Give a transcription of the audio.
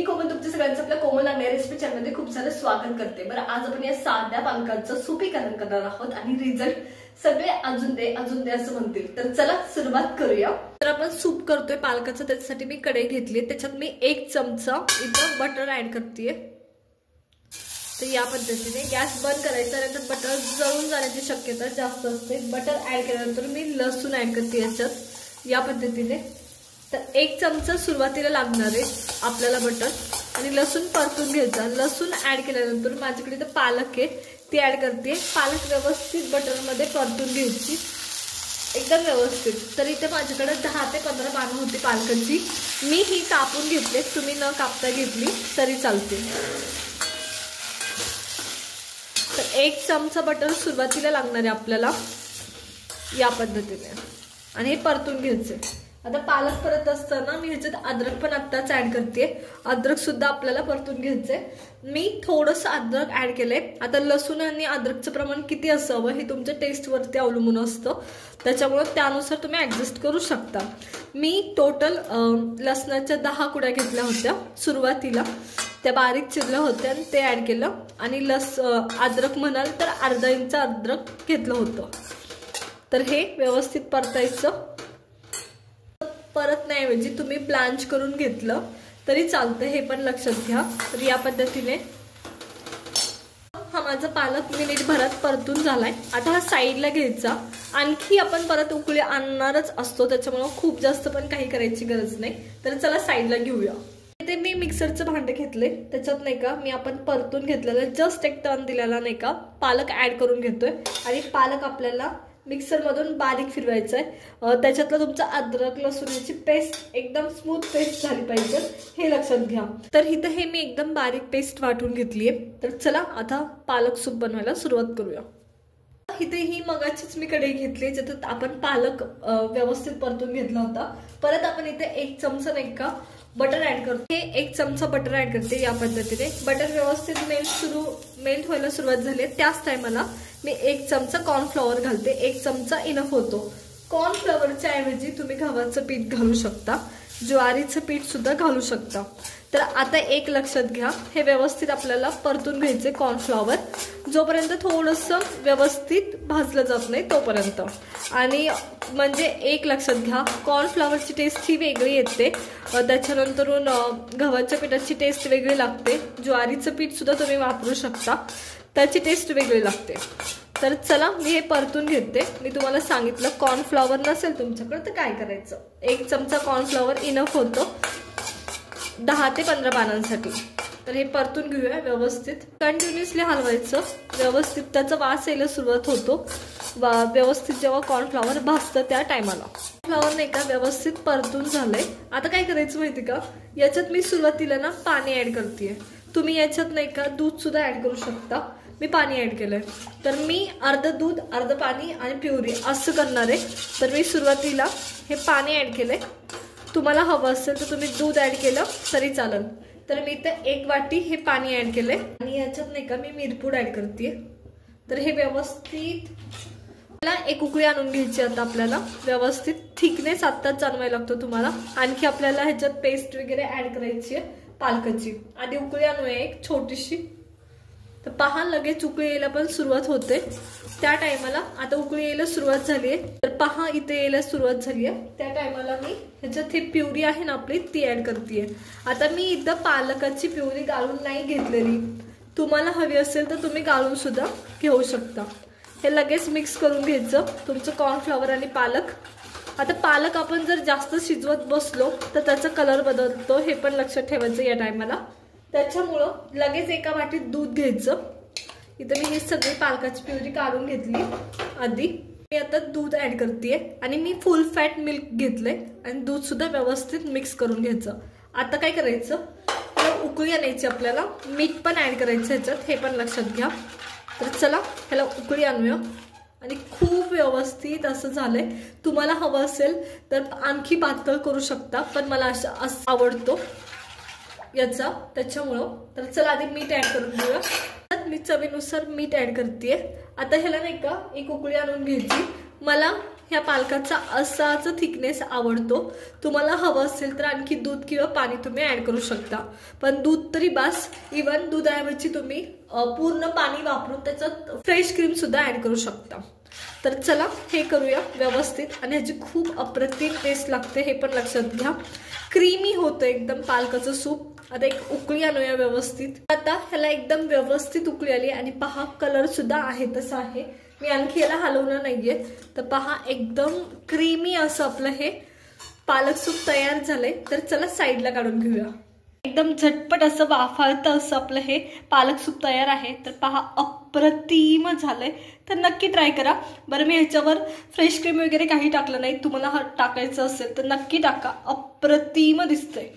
मी कोमल तुमच्या सगळ्यांचं आपल्या कोमल नागणे रेसिपी चॅनल मध्ये खूप सारं स्वागत करते। बरं आज आपण या साध्या पालकाचं सुपीकरण करणार आहोत आणि रिझल्ट सगळे अजून दे असं म्हणतील। तर चला सुरुवात करूया। तर आपण सूप करतोय पालकाचं, त्याच्यासाठी मी कढई घेतली, त्याच्यात मी 1 चमचा इथं बटर ऍड करतेय। तर या पद्धतीने गॅस बंद करायचा, नंतर बटर जळून जाण्याची शक्यता जास्त असते। बटर ऍड केल्यानंतर मी लसूण ऍड करते याच्यात या पद्धतीने। तर 1 चमचा सुरुवातीला लागणार आहे आपल्याला बटर आणि लसूण परतून घ्यायचा। लसूण ऍड केल्यानंतर माझ्याकडे तर पालक आहे ती ऍड करते। पालक व्यवस्थित बटर मध्ये परतून घ्यायची एकदम व्यवस्थित। तर इथे माझ्याकडे 10 ते 15 पानं होती पालकाची, मी ही कापून घेतले, तुम्ही न कापता घेतली तरी चालते। तर 1 चमचा बटर सुरुवातीला लागणार आहे आपल्याला या पद्धतीने आणि हे परतून घ्यायचे। आता पालक परत असताना मी ह्याच्यात अद्रक पण आत्ताच ऍड करते, अद्रक सुद्धा आपल्याला परतून घ्यायचंय। मी थोडंसं अद्रक ऍड केलंय। आता लसूण आणि अद्रकचं प्रमाण किती असावं हे तुमच्या टेस्टवरती अवलंबून असतं, त्याच्यामुळे त्यानुसार तुम्ही ऍडजस्ट करू शकता। मी टोटल लसणाच्या 10 कुड्या घेतल्या होत्या सुरुवातीला, त्या बारीक चिरल्या होत्या आणि ते ऍड केलं। आणि अद्रक म्हणाल तर अर्धा इंच अद्रक घेतलं होतं। तर हे व्यवस्थित परतायचं। परतण्याऐवजी तुम्ही ब्लांच करून घेतलं तरी चालतं, हे पण लक्षात घ्या। तर या पद्धतीने हा माझा पालक मिनिटभरात परतून झालाय। आता हा साईडला घ्यायचा, आणखी आपण परत उकळी आणणारच असतो, त्याच्यामुळे खूप जास्त पण काही करायची गरज नाही। तर चला साईडला घेऊया। इथे मी मिक्सरचं भांडं घेतले, त्याच्यात नाही का मी आपण परतून घेतलेलं जस्ट एक टर्न दिलेला नाही का पालक ऍड करून घेतोय आणि पालक आपल्याला मिक्सर मधून बारीक फिरवायचं आहे। त्याच्यातलं तुमचं अद्रक लसूणची पेस्ट एकदम स्मूथ पेस्ट झाली पाहिजे, हे लक्षात घ्या। तर इथं हे मी एकदम बारीक पेस्ट वाटून घेतलीये। तर चला आता पालक सूप बनवायला सुरुवात करूया। इथे ही मगाचीच मी कढई घेतली, ज्याच्यात आपण पालक व्यवस्थित परतून घेतला होता। परत आपण इथे 1 चमचा नाही का बटर ऍड करते, 1 चमचा बटर ऍड करते या पद्धतीने। बटर व्यवस्थित मेल्ट व्हायला सुरुवात झाली, त्याच टायमाला मी 1 चमचा कॉर्नफ्लॉवर घालते। 1 चमचा इनफ होतो। कॉर्नफ्लॉवरच्या ऐवजी तुम्ही गव्हाचं पीठ घालू शकता, ज्वारीचं पीठ सुद्धा घालू शकता। तर आता एक लक्षात घ्या, हे व्यवस्थित आपल्याला परतून घ्यायचे कॉर्नफ्लॉवर, जोपर्यंत थोडंसं व्यवस्थित भाजलं जात नाही तोपर्यंत। आणि म्हणजे एक लक्षात घ्या, कॉर्नफ्लॉवरची टेस्ट ही वेगळी येते, त्याच्यानंतरून गव्हाच्या पिठाची टेस्ट वेगळी लागते, ज्वारीचं पीठ सुद्धा तुम्ही वापरू शकता, त्याची टेस्ट वेगळी लागते। तर चला मी हे परतून घेते। मी तुम्हाला सांगितलं कॉर्नफ्लॉवर नसेल तुमच्याकडे तर काय करायचं, 1 चमचा कॉर्नफ्लॉवर इनफ होतो 10 ते 15 पानांसाठी। तर हे परतून घेऊया व्यवस्थित, कंटिन्युअसली हलवायचं, व्यवस्थित त्याचा वास यायला सुरुवात होतो व्यवस्थित जेव्हा कॉर्नफ्लॉवर भाजतं त्या टायमाला। कॉर्नफ्लॉवर नाही का व्यवस्थित परतून झालंय। आता काय करायचं माहिती का, याच्यात मी सुरुवातीला ना पाणी ऍड करतेय, तुम्ही याच्यात नाही का दूध सुद्धा ऍड करू शकता। मी पाणी ऍड केलंय, तर मी अर्ध दूध अर्ध पाणी आणि प्युरी असं करणार आहे। तर मी सुरुवातीला हे पाणी ऍड केलंय, तुम्हाला हवं असेल तर तुम्ही दूध ऍड केलं तरी चालेल। तर मी इथे 1 वाटी हे पाणी ऍड केलंय आणि याच्यात नाही का मी मिरपूड ऍड करते। तर हे व्यवस्थित मला 1 उकळी आणून घ्यायची। आता आपल्याला व्यवस्थित थिकनेस आत्ताच जाणवायला लागतो तुम्हाला। आणखी आपल्याला ह्याच्यात पेस्ट वगैरे ऍड करायची आहे पालकाची, आधी उकळी आणूया 1 छोटीशी। तर पहा लगेच उकळी यायला पण सुरुवात होते त्या टायमाला। आता उकळी यायला सुरुवात झाली आहे, तर पहा इथे यायला सुरुवात झाली आहे, त्या टायमाला मी ह्याच्यात ही प्युरी आहे ना आपली ती ऍड करते। आता मी इथं पालकाची प्युरी गाळून नाही घेतलेली, तुम्हाला हवी असेल तर तुम्ही गाळून सुद्धा घेऊ शकता। हे लगेच मिक्स करून घ्यायचं तुमचं कॉर्नफ्लॉवर आणि पालक। आता पालक आपण जर जास्त शिजवत बसलो तर त्याचा कलर बदलतो, हे पण लक्षात ठेवायचं या टायमाला। त्याच्यामुळं लगेच 1 वाटीत दूध घ्यायचं। इथं मी ही सगळी पालकाची प्युरी काढून घेतली आधी। मी आता दूध ऍड करते आणि मी फुल फॅट मिल्क घेतलंय आणि दूध सुद्धा व्यवस्थित मिक्स करून घ्यायचं। आता काय करायचं, उकळी आणायची, आपल्याला मीठ पण ऍड करायचं ह्याच्यात, हे पण लक्षात घ्या। तर चला ह्याला उकळी आणूया आणि खूप व्यवस्थित असं झालंय। तुम्हाला हवं असेल तर आणखी पातळ करू शकता, पण मला असं आवडतो याचा, त्याच्यामुळं। तर चला आधी मीठ ऍड करून घेऊया। मी चवीनुसार मीठ ऍड करते। आता ह्याला नाही का 1 उकळी आणून घ्यायची। मला ह्या पालकाचा असाच थिकनेस आवडतो. तुम्हाला हवं असेल तर आणखी दूध किंवा पाणी तुम्ही ऍड करू शकता, पण दूध तरी बास. इवन दुधाऐवजी तुम्ही पूर्ण पाणी वापरून त्याच्यात फ्रेश क्रीम सुद्धा ऍड करू शकता. तर चला हे करूया व्यवस्थित, आणि ह्याची खूप अप्रतिम टेस्ट लागते हे पण लक्षात घ्या. क्रीमी होतं एकदम पालकाचं सूप. आता एक उकळी आणूया व्यवस्थित. आता ह्याला एकदम व्यवस्थित उकळी आली आणि पहा कलर सुद्धा आहे तसा आहे. मी आणखी याला हलवणार नाहीये. तर पहा एकदम क्रीमी असं आपलं हे पालक सूप तयार झालंय. तर चला साईडला काढून घेऊया. एकदम झटपट असं वाफाळतं असं आपलं हे पालक सूप तयार आहे. तर पहा अप्रतिम झालंय. तर नक्की ट्राय करा. बरं मी ह्याच्यावर फ्रेश क्रीम वगैरे काही टाकलं नाही. तुम्हाला टाकायचं असेल तर नक्की टाका. अप्रतिम दिसतंय.